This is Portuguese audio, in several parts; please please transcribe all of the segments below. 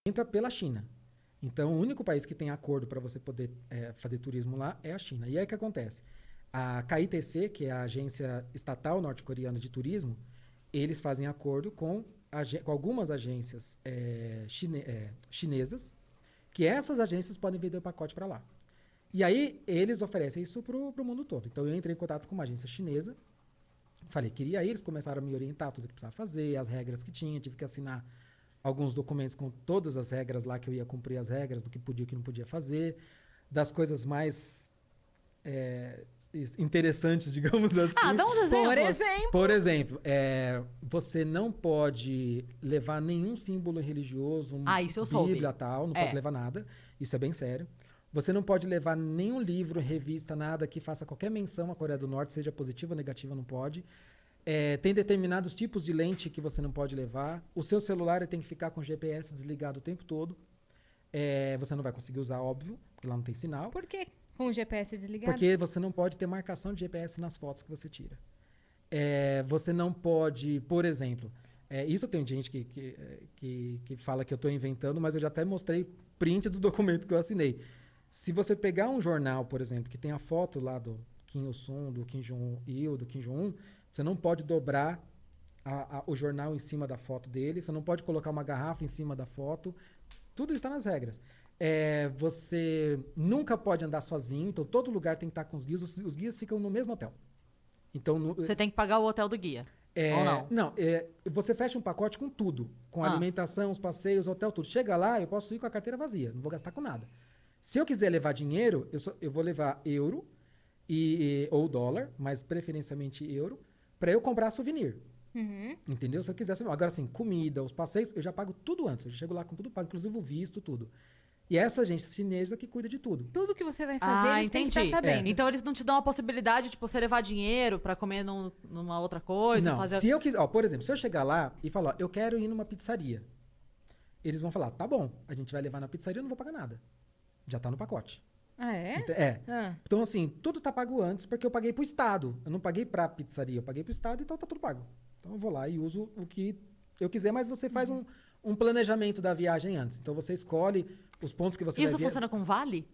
entra pela China. Então, o único país que tem acordo para você poder fazer turismo lá é a China. E aí o que acontece? A KITC, que é a agência estatal norte-coreana de turismo, eles fazem acordo com algumas agências chinesas, que essas agências podem vender o pacote para lá. E aí, eles oferecem isso para o mundo todo. Então, eu entrei em contato com uma agência chinesa, falei, queria ir, eles começaram a me orientar tudo que precisava fazer, as regras que tinha, tive que assinar alguns documentos com todas as regras lá, que eu ia cumprir as regras do que podia e que não podia fazer, das coisas mais interessantes, digamos assim. Dá uns exemplos. Por exemplo, você não pode levar nenhum símbolo religioso, isso eu Bíblia, soube. tal, não pode levar nada. Isso é bem sério. Você não pode levar nenhum livro, revista, nada que faça qualquer menção à Coreia do Norte, seja positiva ou negativa, não pode. Tem determinados tipos de lente que você não pode levar. O seu celular tem que ficar com o GPS desligado o tempo todo. Você não vai conseguir usar, óbvio, porque lá não tem sinal. Por quê? Com o GPS desligado? Porque você não pode ter marcação de GPS nas fotos que você tira. Você não pode, por exemplo... isso tem gente que fala que eu estou inventando, mas eu já até mostrei print do documento que eu assinei. Se você pegar um jornal, por exemplo, que tem a foto lá do Kim Il-sung, do Kim Jong-il, do Kim Jong-un, você não pode dobrar o jornal em cima da foto dele, você não pode colocar uma garrafa em cima da foto. Tudo está nas regras. Você nunca pode andar sozinho, então todo lugar tem que estar com os guias. Os guias ficam no mesmo hotel. Então, você tem que pagar o hotel do guia. Ou não? Não, você fecha um pacote com tudo. Com alimentação, os passeios, hotel, tudo. Chega lá, eu posso ir com a carteira vazia. Não vou gastar com nada. Se eu quiser levar dinheiro, eu vou levar euro ou dólar, mas preferencialmente euro, para eu comprar souvenir. Uhum. Entendeu? Se eu quiser. Agora, assim, comida, os passeios, eu já pago tudo antes. Eu chego lá com tudo pago, inclusive o visto, tudo. E essa agência chinesa que cuida de tudo. Tudo que você vai fazer, eles têm que estar sabendo. Então, eles não te dão a possibilidade de você levar dinheiro pra comer numa outra coisa? Não, se eu quiser... por exemplo, se eu chegar lá e falar, eu quero ir numa pizzaria, eles vão falar, tá bom, a gente vai levar na pizzaria, eu não vou pagar nada. Já tá no pacote. Ah, é? Então, assim, tudo tá pago antes, porque eu paguei pro Estado. Eu não paguei pra pizzaria, eu paguei pro Estado, então tá tudo pago. Então, eu vou lá e uso o que eu quiser, mas você faz um planejamento da viagem antes. Então, você escolhe os pontos que você vai ver. Isso funciona com vale?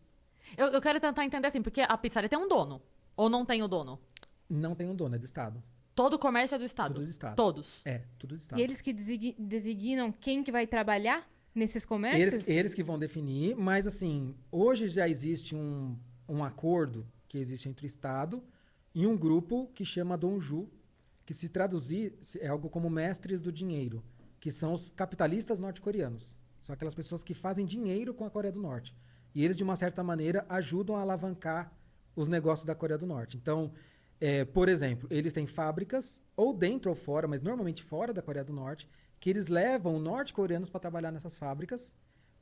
Eu quero tentar entender assim, porque a pizzaria tem um dono. Ou não tem o dono? Não tem um dono, é do Estado. Todo o comércio é do Estado? Tudo do Estado. Todos? Tudo do Estado. E eles que designam quem que vai trabalhar nesses comércios? Eles que vão definir, mas assim, hoje já existe um acordo que existe entre o Estado e um grupo que chama Donju, que se traduzir é algo como mestres do dinheiro, que são os capitalistas norte-coreanos. São aquelas pessoas que fazem dinheiro com a Coreia do Norte. E eles, de uma certa maneira, ajudam a alavancar os negócios da Coreia do Norte. Então, por exemplo, eles têm fábricas, ou dentro ou fora, mas normalmente fora da Coreia do Norte, que eles levam norte-coreanos para trabalhar nessas fábricas,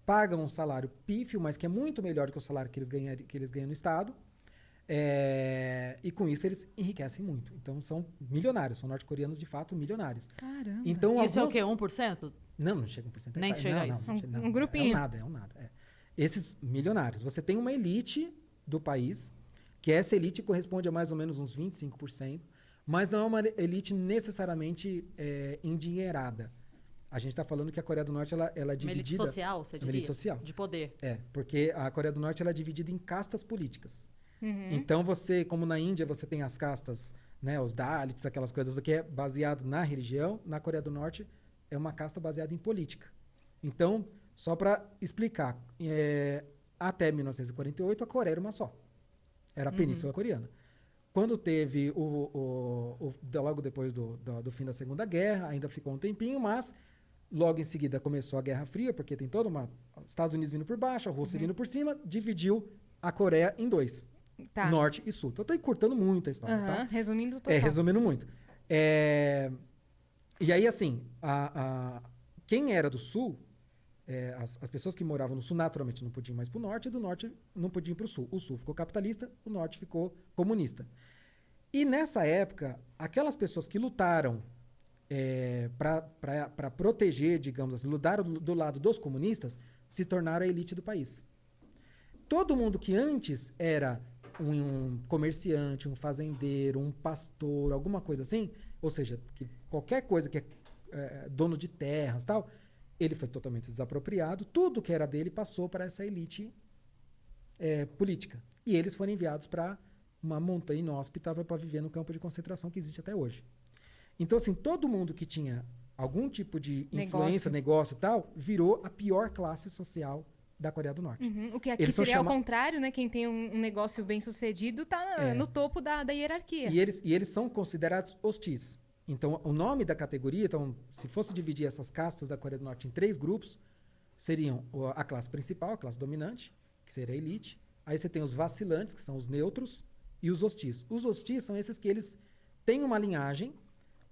pagam um salário pífio, mas que é muito melhor do que o salário que eles ganham no Estado. E com isso eles enriquecem muito. Então são milionários, são norte-coreanos de fato milionários. Caramba. Então, isso é o quê? 1%? Não chega a 1%. Nem chega a isso. Um grupinho. É um nada. Esses milionários. Você tem uma elite do país, que essa elite corresponde a mais ou menos uns 25%, mas não é uma elite necessariamente endinheirada. A gente está falando que a Coreia do Norte ela é dividida... Uma elite social, você diria? Uma elite social. De poder. Porque a Coreia do Norte ela é dividida em castas políticas. Uhum. Então, como na Índia você tem as castas, né, os Dalits, aquelas coisas, que é baseado na religião, na Coreia do Norte é uma casta baseada em política. Então, só para explicar, até 1948 a Coreia era uma só. Era a Península Coreana. Quando teve logo depois do fim da Segunda Guerra, ainda ficou um tempinho, mas logo em seguida começou a Guerra Fria, porque tem toda Estados Unidos vindo por baixo, a Rússia vindo por cima, dividiu a Coreia em dois. Tá. Norte e Sul. Então, eu tô encurtando muito a história, tá? Resumindo total. Resumindo muito. E aí, assim, quem era do Sul, as pessoas que moravam no Sul naturalmente não podiam ir mais pro Norte, e do Norte não podiam ir pro Sul. O Sul ficou capitalista, o Norte ficou comunista. E nessa época, aquelas pessoas que lutaram para proteger, digamos assim, lutaram do lado dos comunistas, se tornaram a elite do país. Todo mundo que antes era um comerciante, um fazendeiro, um pastor, alguma coisa assim, ou seja, que qualquer coisa que é dono de terras e tal, ele foi totalmente desapropriado, tudo que era dele passou para essa elite política. E eles foram enviados para uma montanha inóspita para viver no campo de concentração que existe até hoje. Então, assim, todo mundo que tinha algum tipo de influência, negócio e tal, virou a pior classe social da Coreia do Norte. O que aqui Eles são seria ao contrário, né? Quem tem um negócio bem sucedido tá no topo da hierarquia. E eles são considerados hostis. Então, o nome da categoria, então, se fosse dividir essas castas da Coreia do Norte em 3 grupos, seriam a classe principal, a classe dominante, que seria a elite. Aí você tem os vacilantes, que são os neutros, e os hostis. Os hostis são esses que eles têm uma linhagem,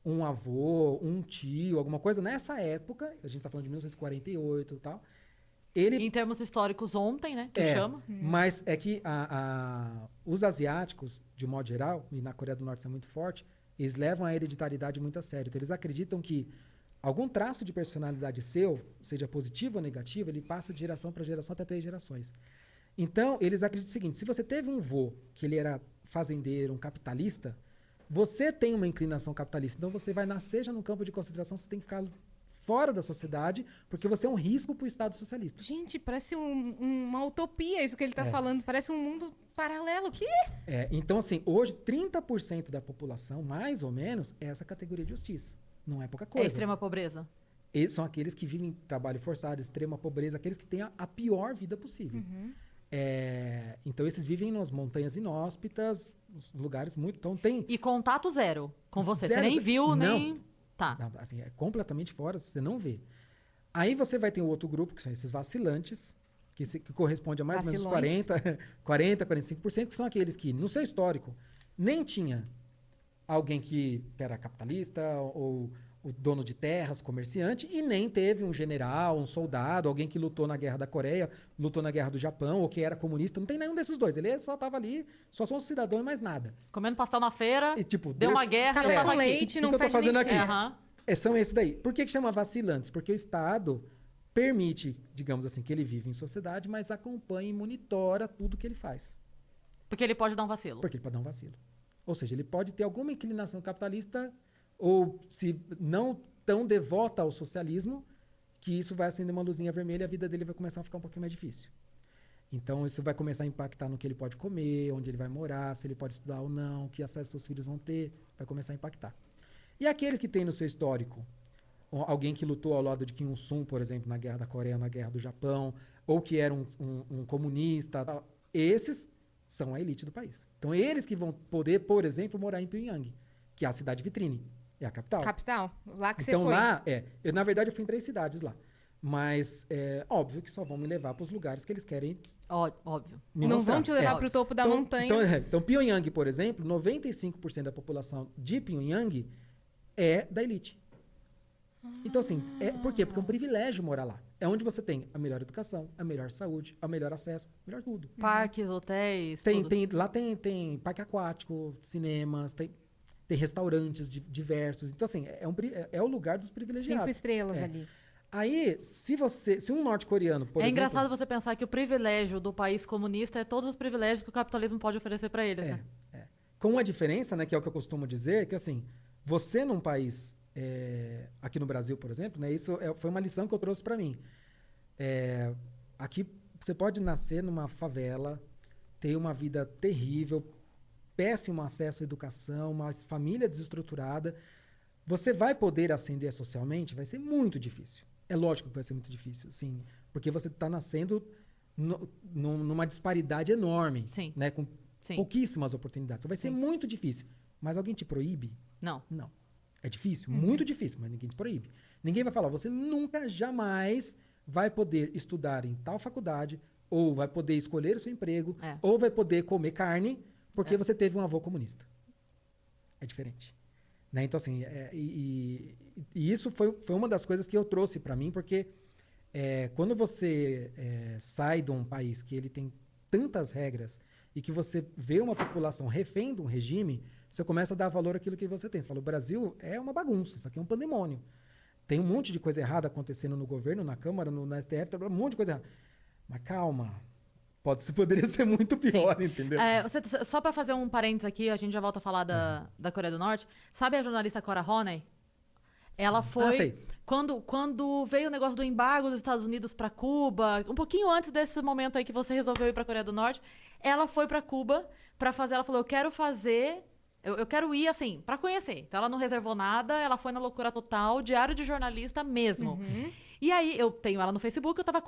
um avô, um tio, alguma coisa. Nessa época, a gente está falando de 1948 e tal, Em termos históricos, ontem, né? Que chama. Mas é que os asiáticos, de um modo geral, e na Coreia do Norte isso é muito forte, eles levam a hereditariedade muito a sério. Então, eles acreditam que algum traço de personalidade seu, seja positivo ou negativo, ele passa de geração para geração até 3 gerações. Então, eles acreditam o seguinte: se você teve um vô que ele era fazendeiro, um capitalista, você tem uma inclinação capitalista. Então, você vai nascer já no campo de concentração, você tem que ficar fora da sociedade, porque você é um risco para o Estado socialista. Gente, parece uma utopia isso que ele está falando. Parece um mundo paralelo. Então, assim, hoje, 30% da população, mais ou menos, é essa categoria de justiça. Não é pouca coisa. É extrema pobreza. Eles são aqueles que vivem trabalho forçado, extrema pobreza, aqueles que têm a pior vida possível. Então, esses vivem nas montanhas inóspitas, lugares muito... Então, tem... E contato zero com você. Zero, você nem viu, não. nem... Tá. Assim, é completamente fora, você não vê. Aí você vai ter um outro grupo, que são esses vacilantes, que corresponde a mais ou menos 45%, que são aqueles que, no seu histórico, nem tinha alguém que era capitalista ou o dono de terras, comerciante, e nem teve um general, um soldado, alguém que lutou na Guerra da Coreia, lutou na Guerra do Japão, ou que era comunista. Não tem nenhum desses dois. Ele só estava ali, só são um cidadão e mais nada. Comendo pastel na feira, E, tipo, deu uma guerra, eu Café tava com aqui. leite, O não que eu tô faz fazendo nem aqui? cheiro. Aham. São esses daí. Por que chama vacilantes? Porque o Estado permite, digamos assim, que ele vive em sociedade, mas acompanha e monitora tudo que ele faz. Porque ele pode dar um vacilo. Porque ele pode dar um vacilo. Ou seja, ele pode ter alguma inclinação capitalista ou, se não tão devota ao socialismo, que isso vai acender uma luzinha vermelha e a vida dele vai começar a ficar um pouquinho mais difícil. Então, isso vai começar a impactar no que ele pode comer, onde ele vai morar, se ele pode estudar ou não, que acesso seus filhos vão ter, vai começar a impactar. E aqueles que têm no seu histórico alguém que lutou ao lado de Kim Il-sung, por exemplo, na Guerra da Coreia, na Guerra do Japão, ou que era um comunista, tal, esses são a elite do país. Então, eles que vão poder, por exemplo, morar em Pyongyang, que é a cidade vitrine, é a capital. Capital, lá que Então, você foi. lá, na verdade, eu fui em 3 cidades lá. Mas é óbvio que só vão me levar para os lugares que eles querem Óbvio. me Não mostrar. vão te levar para o topo da montanha. Então, Pyongyang, por exemplo, 95% da população de Pyongyang é da elite. Então, assim, por quê? Porque é um privilégio morar lá. É onde você tem a melhor educação, a melhor saúde, o melhor acesso, o melhor tudo. Parques, hotéis, tudo. Lá tem parque aquático, cinemas, tem restaurantes diversos. Então, assim, é o lugar dos 5 privilegiados. estrelas ali. Aí, se um norte-coreano, por É exemplo... engraçado você pensar que o privilégio do país comunista é todos os privilégios que o capitalismo pode oferecer para eles, né? Com a diferença, né, que é o que eu costumo dizer, que assim, você num país, aqui no Brasil, por exemplo, né, isso foi uma lição que eu trouxe para mim. Aqui você pode nascer numa favela, ter uma vida terrível, péssimo acesso à educação, uma família desestruturada. Você vai poder ascender socialmente? Vai ser muito difícil. É lógico que vai ser muito difícil, sim, porque você está nascendo numa disparidade enorme, Sim. né, com Sim. pouquíssimas oportunidades. Então, vai ser muito difícil. Mas alguém te proíbe? Não. Não. É difícil, muito difícil, mas ninguém te proíbe. Ninguém vai falar, você nunca, jamais vai poder estudar em tal faculdade, ou vai poder escolher o seu emprego, ou vai poder comer carne, porque você teve um avô comunista. É diferente. Né? Então, assim, e isso foi uma das coisas que eu trouxe para mim, porque quando você sai de um país que ele tem tantas regras e que você vê uma população refém de um regime, você começa a dar valor àquilo que você tem. Você fala, o Brasil é uma bagunça, isso aqui é um pandemônio. Tem um monte de coisa errada acontecendo no governo, na Câmara, no STF, um monte de coisa errada. Mas calma, poderia ser muito pior, Sim. entendeu? Só para fazer um parênteses aqui, a gente já volta a falar da Coreia do Norte. Sabe a jornalista Cora Honey? Ela foi... sei. Quando veio o negócio do embargo dos Estados Unidos pra Cuba, um pouquinho antes desse momento aí que você resolveu ir pra Coreia do Norte, ela foi pra Cuba pra fazer, ela falou, eu quero fazer, eu quero ir, assim, pra conhecer. Então ela não reservou nada, ela foi na loucura total, diário de jornalista mesmo. E aí, eu tenho ela no Facebook, eu tava